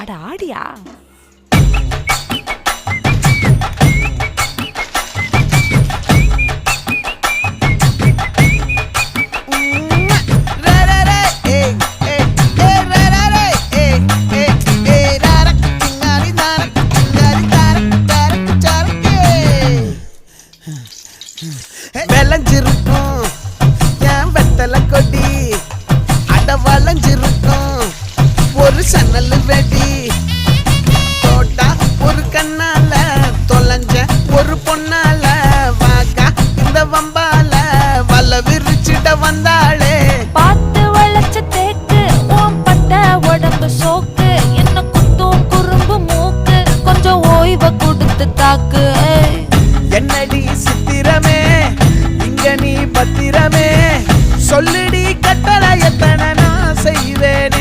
அட ஆடியா. விளைஞ்சிருக்கும் என் வெத்தலை கொடி, அட வளைஞ்சிருக்கும் ஒரு சன்னல் வெடி. தோட்டா ஒரு கண்ணால தொலைஞ்ச ஒரு பொண்ணால வாக்கா இந்த வம்பால வல விரிச்சிட வந்தாளே. பார்த்து வளைச்ச தேக்கு ஓம் பட்ட உடம்பு சோக்கு, என்ன குத்தும் குறும்பு மூக்கு, கொஞ்சம் ஓய்வை கொடுத்து தாக்கு. என்னடி சித்திரமே இங்க நீ பத்திரமே, சொல்லுடி கட்டளை எத்தனை நான் செய்வேன்.